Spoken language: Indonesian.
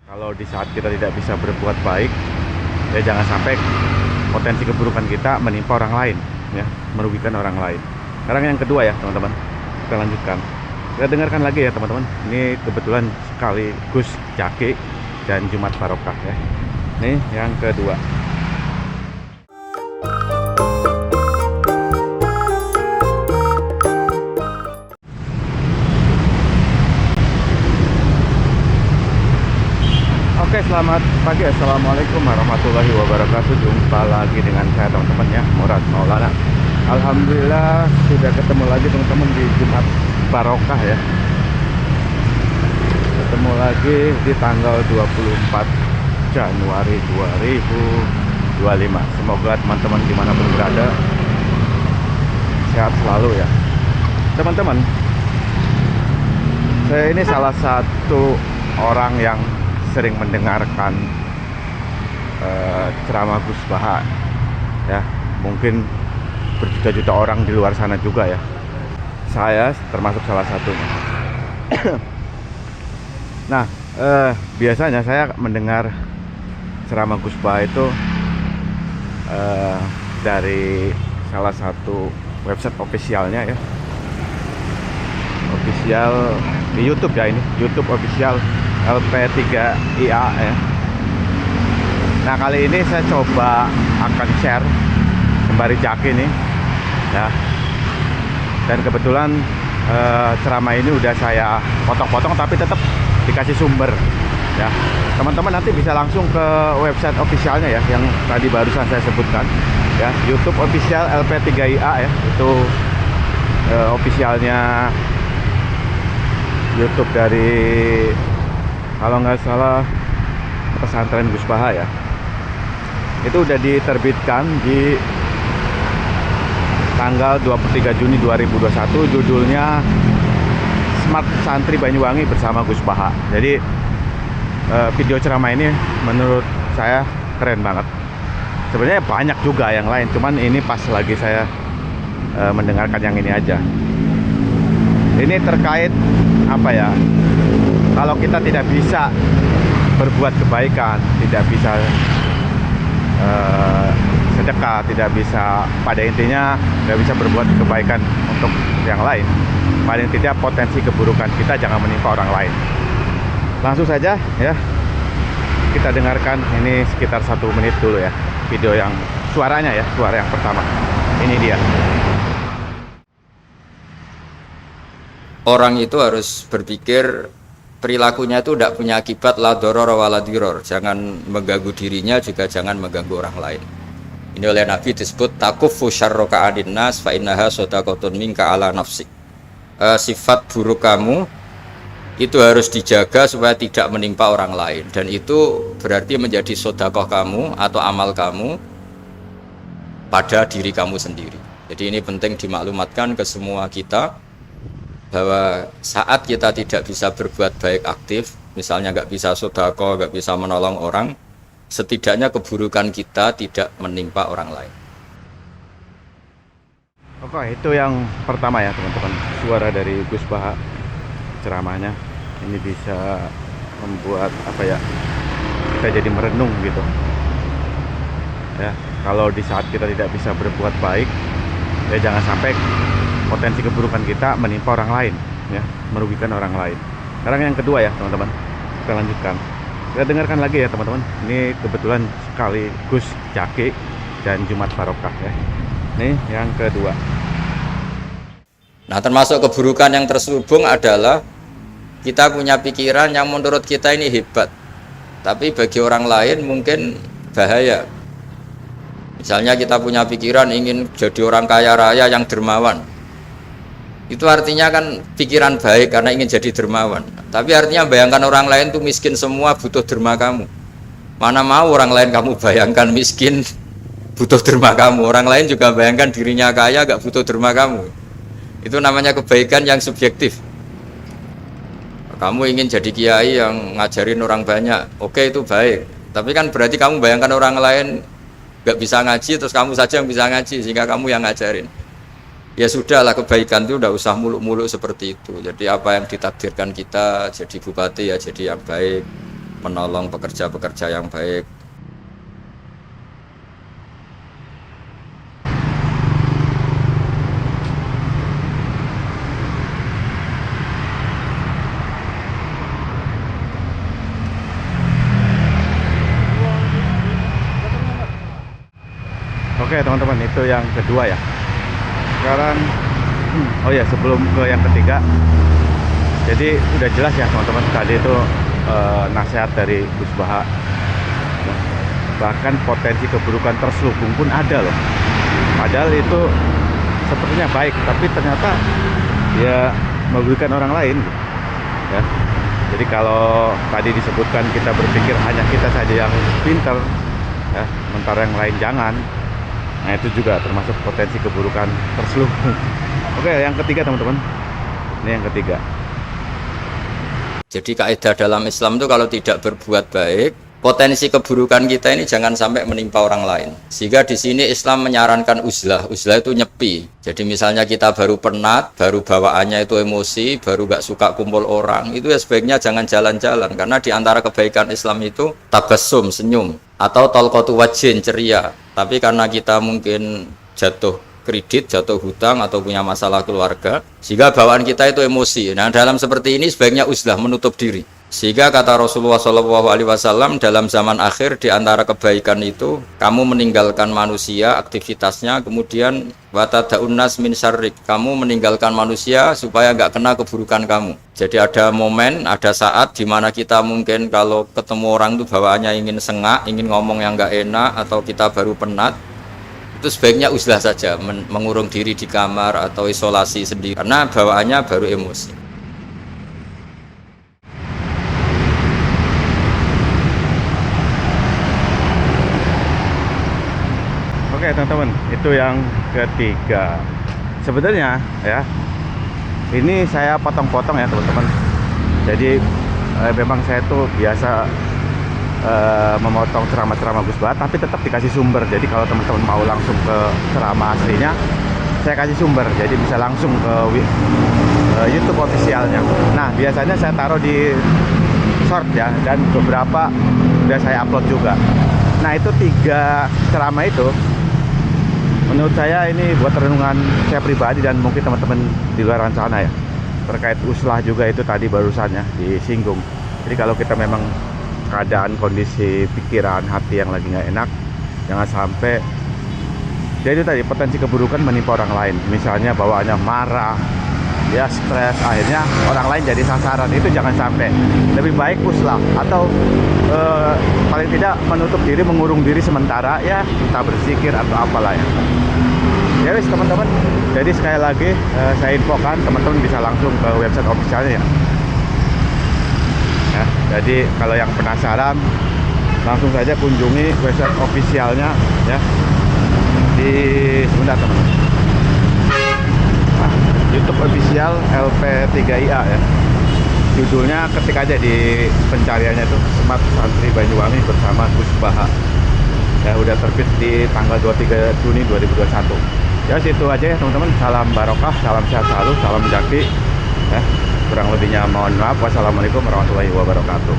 Kalau di saat kita tidak bisa berbuat baik, ya jangan sampai potensi keburukan kita menimpa orang lain, ya, merugikan orang lain. Sekarang yang kedua ya teman-teman, kita lanjutkan. Kita dengarkan lagi ya teman-teman. Ini kebetulan sekaligus Jaki dan Jumat Barokah ya. Ini yang kedua. Oke, selamat pagi. Assalamualaikum warahmatullahi wabarakatuh. Jumpa lagi dengan saya teman-teman ya, Murad Maulana. Alhamdulillah sudah ketemu lagi teman-teman di Jumat Barokah ya. Ketemu lagi di tanggal 24 Januari 2025. Semoga teman-teman dimanapun berada sehat selalu ya. Teman-teman, saya ini salah satu orang yang sering mendengarkan ceramah Gus Baha ya, mungkin berjuta-juta orang di luar sana juga ya, saya termasuk salah satunya. Nah, biasanya saya mendengar ceramah Gus Baha itu dari salah satu website officialnya ya, official di YouTube ya, ini YouTube official LP3IA ya. Nah, kali ini saya coba akan share kembali Jaki nih ya. Dan kebetulan ceramah ini udah saya potong-potong tapi tetap dikasih sumber ya. Teman-teman nanti bisa langsung ke website officialnya ya, yang tadi barusan saya sebutkan ya, YouTube official LP3IA ya. Itu officialnya YouTube dari, kalau nggak salah, pesantren Gus Baha ya. Itu udah diterbitkan di tanggal 23 Juni 2021. Judulnya Smart Santri Banyuwangi bersama Gus Baha. Jadi video ceramah ini menurut saya keren banget. Sebenarnya banyak juga yang lain, cuman ini pas lagi saya mendengarkan yang ini aja. Ini terkait apa ya, kalau kita tidak bisa berbuat kebaikan, tidak bisa sedekah, tidak bisa, pada intinya tidak bisa berbuat kebaikan untuk yang lain, paling tidak potensi keburukan kita jangan menimpa orang lain. Langsung saja ya, kita dengarkan. Ini sekitar 1 menit dulu ya, video yang suaranya ya, suara yang pertama. Ini dia. Orang itu harus berpikir perilakunya itu tidak punya akibat la doror wala diror. Jangan mengganggu dirinya, juga jangan mengganggu orang lain. Ini oleh Nabi disebut takuffu syarroka adin nas fa innaha sodaqotun minka ala nafsik. Sifat buruk kamu itu harus dijaga supaya tidak menimpa orang lain, dan itu berarti menjadi sodakoh kamu atau amal kamu pada diri kamu sendiri. Jadi ini penting dimaklumatkan ke semua kita, bahwa saat kita tidak bisa berbuat baik aktif, misalnya nggak bisa sedekah, nggak bisa menolong orang, setidaknya keburukan kita tidak menimpa orang lain. Oke, itu yang pertama ya teman-teman, suara dari Gus Baha ceramahnya. Ini bisa membuat apa ya, kita jadi merenung gitu ya. Kalau di saat kita tidak bisa berbuat baik, ya jangan sampai potensi keburukan kita menimpa orang lain ya, merugikan orang lain. Sekarang yang kedua ya teman-teman, kita lanjutkan. Kita dengarkan lagi ya teman-teman. Ini kebetulan sekaligus Jaki dan Jumat Barokah ya. Ini yang kedua. Nah, termasuk keburukan yang terselubung adalah kita punya pikiran yang menurut kita ini hebat, tapi bagi orang lain mungkin bahaya. Misalnya kita punya pikiran ingin jadi orang kaya raya yang dermawan. Itu artinya kan pikiran baik karena ingin jadi dermawan. Tapi artinya bayangkan orang lain tuh miskin semua, butuh derma kamu. Mana mau orang lain kamu bayangkan miskin butuh derma kamu. Orang lain juga bayangkan dirinya kaya gak butuh derma kamu. Itu namanya kebaikan yang subjektif. Kamu ingin jadi kiai yang ngajarin orang banyak, oke, itu baik. Tapi kan berarti kamu bayangkan orang lain gak bisa ngaji, terus kamu saja yang bisa ngaji sehingga kamu yang ngajarin. Ya sudahlah, kebaikan itu udah usah muluk-muluk seperti itu. Jadi apa yang ditakdirkan kita jadi bupati ya jadi yang baik, menolong pekerja-pekerja yang baik. Oke teman-teman, itu yang kedua ya. Sekarang oh ya, sebelum ke yang ketiga, jadi udah jelas ya teman-teman, tadi itu nasihat dari Gus Baha. Bahkan potensi keburukan terselubung pun ada loh. Padahal itu sepertinya baik, tapi ternyata ya merugikan orang lain ya. Jadi kalau tadi disebutkan kita berpikir hanya kita saja yang pintar ya, sementara yang lain jangan. Nah itu juga termasuk potensi keburukan terselubung. Oke, yang ketiga teman-teman, ini yang ketiga. Jadi kaidah dalam Islam itu kalau tidak berbuat baik, potensi keburukan kita ini jangan sampai menimpa orang lain. Sehingga di sini Islam menyarankan uzlah. Uzlah itu nyepi. Jadi misalnya kita baru penat, baru bawaannya itu emosi, baru gak suka kumpul orang, itu ya sebaiknya jangan jalan-jalan. Karena di antara kebaikan Islam itu tabassum, senyum, atau talqatu wajhin, ceria. Tapi karena kita mungkin jatuh kredit, jatuh hutang, atau punya masalah keluarga, sehingga bawaan kita itu emosi. Nah dalam seperti ini sebaiknya uzlah, menutup diri. Sehingga kata Rasulullah SAW, dalam zaman akhir di antara kebaikan itu kamu meninggalkan manusia aktivitasnya, kemudian watada'un nas min syarrik, kamu meninggalkan manusia supaya nggak kena keburukan kamu. Jadi ada momen, ada saat di mana kita mungkin kalau ketemu orang itu bawaannya ingin sengak, ingin ngomong yang nggak enak, atau kita baru penat, itu sebaiknya uzlah saja, mengurung diri di kamar atau isolasi sendiri karena bawaannya baru emosi. Oke teman-teman, itu yang ketiga. Sebenarnya ya, ini saya potong-potong ya teman-teman. Jadi memang saya tuh biasa memotong ceramah-ceramah Gus Baha, tapi tetap dikasih sumber. Jadi kalau teman-teman mau langsung ke ceramah aslinya, saya kasih sumber. Jadi bisa langsung ke YouTube officialnya. Nah biasanya saya taruh di short ya, dan beberapa udah saya upload juga. Nah itu 3 ceramah itu menurut saya ini buat renungan saya pribadi dan mungkin teman-teman di luar sana ya, terkait uslah juga itu tadi barusannya disinggung. Jadi kalau kita memang keadaan, kondisi pikiran, hati yang lagi nggak enak, jangan sampai jadi tadi potensi keburukan menimpa orang lain. Misalnya bawaannya marah, ya stres, akhirnya orang lain jadi sasaran. Itu jangan sampai. Lebih baik uslah atau paling tidak menutup diri, mengurung diri sementara ya, entah berzikir atau apalah ya. Ya wis teman-teman, jadi sekali lagi saya infokan teman-teman bisa langsung ke website officialnya ya. Ya, jadi kalau yang penasaran langsung saja kunjungi website officialnya ya, di sebentar teman-teman. Nah, YouTube official LP3IA ya. Judulnya ketik aja di pencariannya itu Smart Santri Banyuwangi bersama Gus Baha. Ya udah terbit di tanggal 23 Juni 2021. Ya situ aja ya teman-teman. Salam barokah, salam sehat selalu, salam jaki. Ya, kurang lebihnya mohon maaf. Wassalamualaikum warahmatullahi wabarakatuh.